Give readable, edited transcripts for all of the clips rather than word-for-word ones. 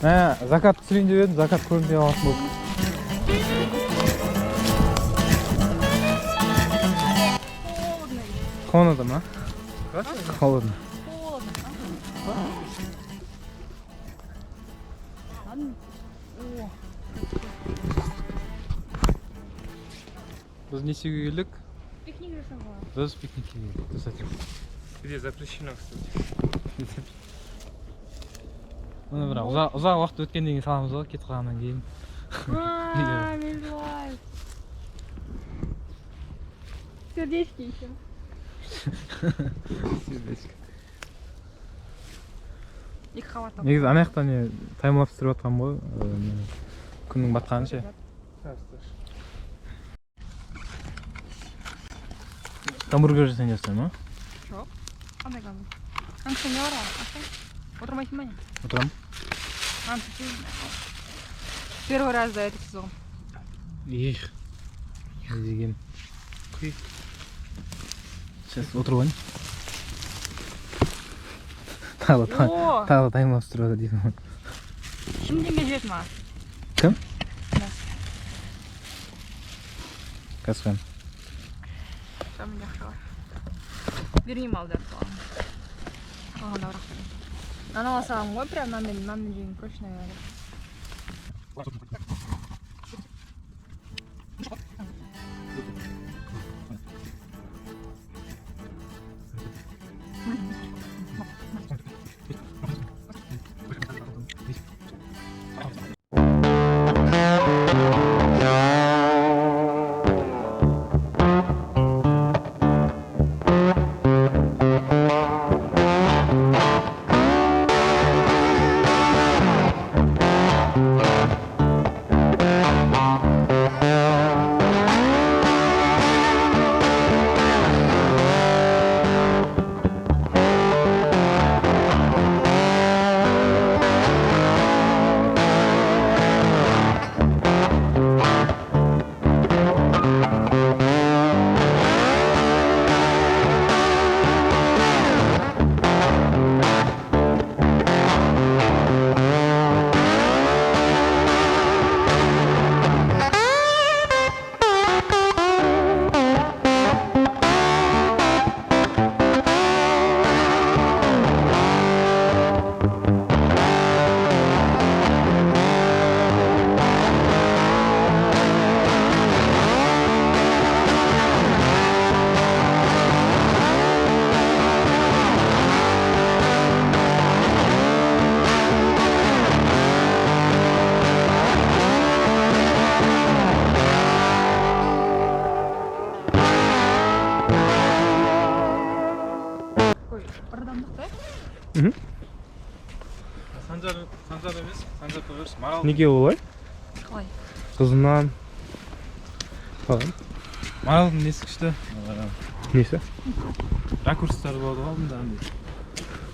Zakat түсірейін деп едім, zakat көрінбей қалатын болды. Холодно ма? Холодно. Біз несеге келдік? Пикник жасауға. Біз пикникке келдік, кстати. Где запрещено, кстати. Оны бірақ ұзақ уақыт өткеннен кейін саламыз ғой, кетіп қалғаннан кейін. Мен желаю. Сердечки еще. Екі қабат. Негізі ана жақтан таймлапс түсіріп жатқам ғой, күннің батқаны ше. Гамбургер жасайын жасайын ма? Жоқ. Қандай гамбургер? Қанша не бар ғой? Отырмайсың ба не? Отырам. Первый раз за этот сезон. Их. Деген. Сейчас отырып алайын. Тағы таймлапс түсіріп жатыр дейсің ғой. Кім теңге жіберді маған? Кім? Кәсіпхан. Самый жақсы. Бермеймін алды. Қалғанда бірақ. Ана алсам ғой, прям маммен жейін проще, наверное. Санжар емес, Санжар Тоберс, Марал. Неге олай? Қалай? Қызынан. Қалай? Маралдың несі күшті. Несі? Ракурстары болады ғой алдында андай.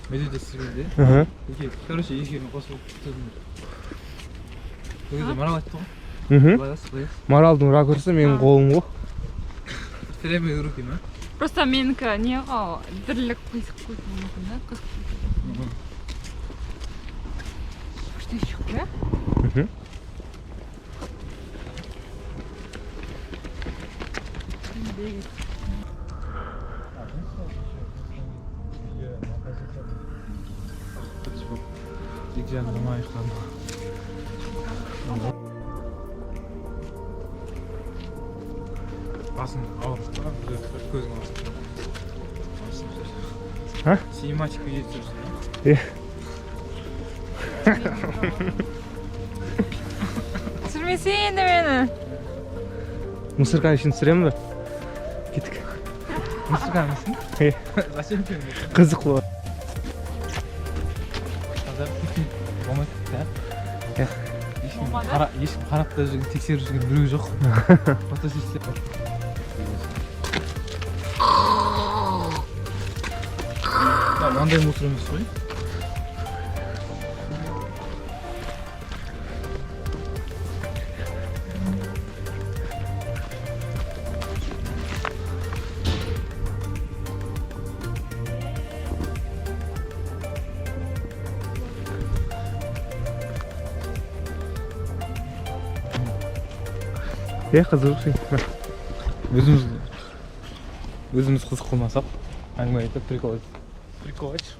Медведь түсіргенде. Короче, екеуін қосылып түсірдім. Бұл кезде Марал айтты ғой. Былай. Маралдың ракурсы менің қолым ғой. Прямые руки, ма? Просто менікі не ғой, бірлік қисық қойып мүмкін, да? Қызық. Күшті шықты, ja? İlk canım ayıklandı. Basın ağır. Gözüm ağrısın. Ha? Sinematik bir yetiyorsun. Түсірмесейін де мені. Мусорка үшін түсіремін бе? Кеттік. Мусорка мısın? Зачем тебе? Қызық болады. Қазір кеткен болмайды да? Болмады? Ешкім қарап та жүрген, тексеріп жүрген біреу жоқ. Фотосессия. Мынандай мусор емес қой. Қызық şey. Өзіміз қызық қылмасақ, әңгіме айтып прикол айтып. Прикол айтшы.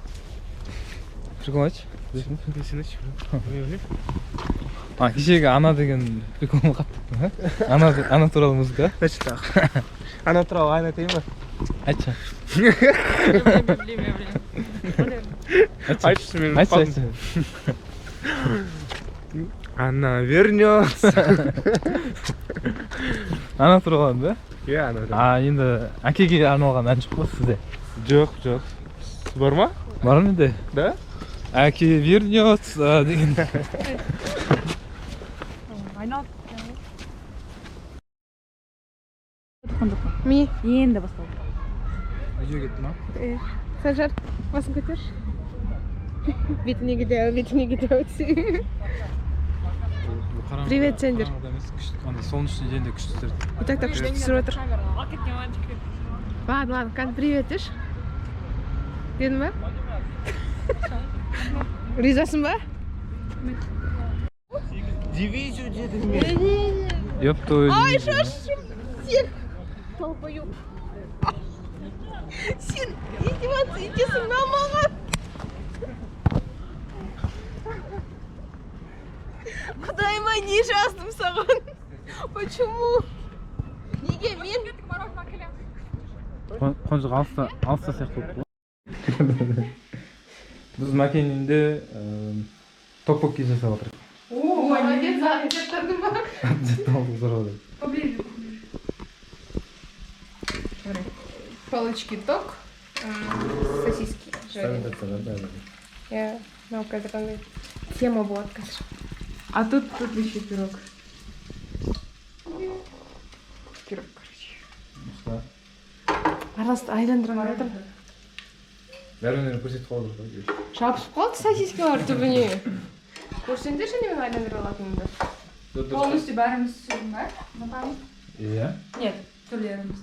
Кешегі ана деген прикол қатты. Ана туралы музыка. Значит так. Ана туралы ән айтайын ба? Айтшы. Блин. Айтшы мен. Айтшы. Она вернется. Ана туралы да? Иә, ана туралы. Енді әкеге арналған ән жоқ па сізде? Жоқ. Бар ма? Бар ма менде? Да? Әке вернется деген. Айналып. Ми. Енді басталды. Видео кетті ма? Санжар, басын көтерші. Бетіне кетеу. Привет, Сендер. Солнечный день де күшті түсірді. И так күшті түсіріп отыр. Ладно, қазір привет деші. Дедің ба? Ризасың ба? Дивизию дедім мен. Ёп твою. Ай, шашым! Сен! Толпою. Сен издеваться етесің ба маған? Құдайыма не жаздым саған? Почему? Неге мен? Қонжық алыста сияқты болып қой. Біз Мәкенінде токпокки жасап отырық. О, молодец, заттардың ба? Жатталды зор. Палочки ток, сосиски жареные. Я, ну, когда тема была, конечно. А тут еще пирог. Пирог, короче. Арасты айландырмай отыр. Бәрінен көрсетіп қалды ғой. Жабысып қалды сосискалар түбіне. Көрсеңдерші немен айландыра алатынымды. Полностью бәріміз түсірдің ба? Напамет? Иә. Нет, түрлеріміз.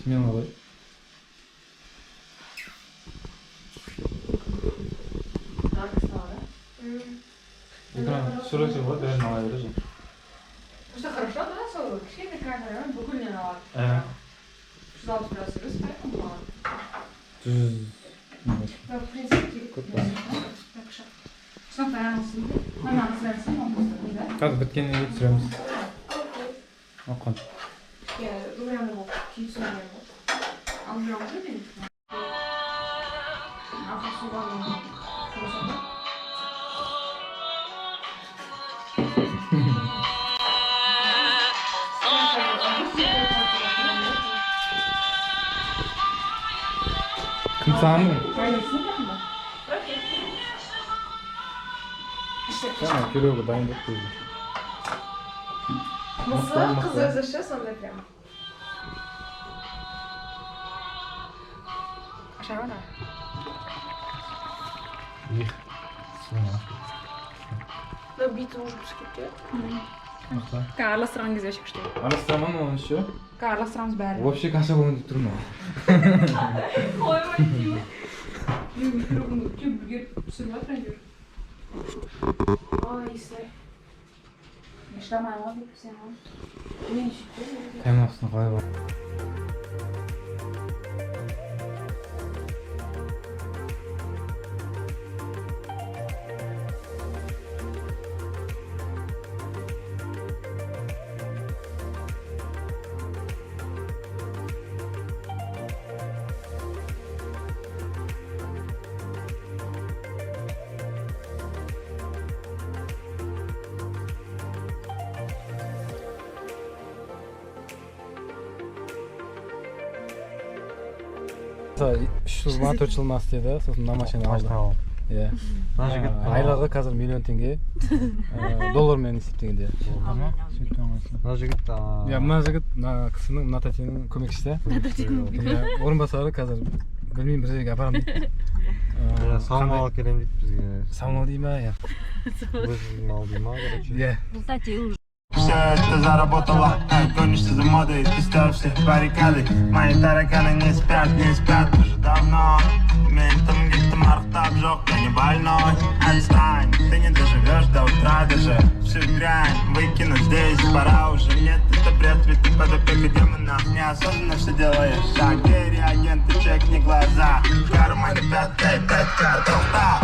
Смело ғой. Экран түсіресің ғой, бәрін ала бересің. Просто хорошо, да, сол кішкене камера бүкілінен алады. 160 градус өріс, поэтому алады. Ну, в принципе, Так что, сынып аяғылсын. Ананы сұрайсың, оны бұстырдың, да? Қазір біткеннен кейін түсіреміз. Оқын. я думаю, вот, күйсін не болды. Ал жүріп жүр деймін. Ақы суға құрысады. Кім сағамын? Жаңа керегі дайындап қойды. Мысы қыз өзіше сондай прям. Ашаға да. Но биті уже пішіп кетті. Араластырған кезде вообще күшті. Арастыраман оны еще? Араластырамыз бәрі. Вообще каша болайын деп тұрмын. Қоймай деймін. Микрофонды түйіп түсіріп жатыр әйтеуір. Ай, исай. Шыдамай ма деп сен ғой. Мен сөйтті. Таймлапсың қалай бар? Үш жыл ма, 4 жыл ма істеді, сосын мына машина алды. Иә. Айлығы қазір $1,000,000. Доллармен есептегенде. Мына жігіт Иә, мына жігіт, мына кісінің, мына тәтенің көмекшісі. Орынбасары қазір білмеймін, бір жерге апарамын дейді. саумал келем дейді бізге. Саумал дей ма, иә. Өзің ал дей ма, короче. Иә. Все это заработала, гонишься за модой, ты ставь всех баррикады. Мои тараканы не спят уже давно. Ментом где-то мархтаб жёг, я не больной. Отстань, ты не доживешь до утра даже. всю дрянь выкинуть здесь пора уже. Нет, это бред, ведь ты под опекой демона. Неосознанно все делаешь шаг. Где реагенты, чекни глаза. В кармане пятая, 5 картов, да.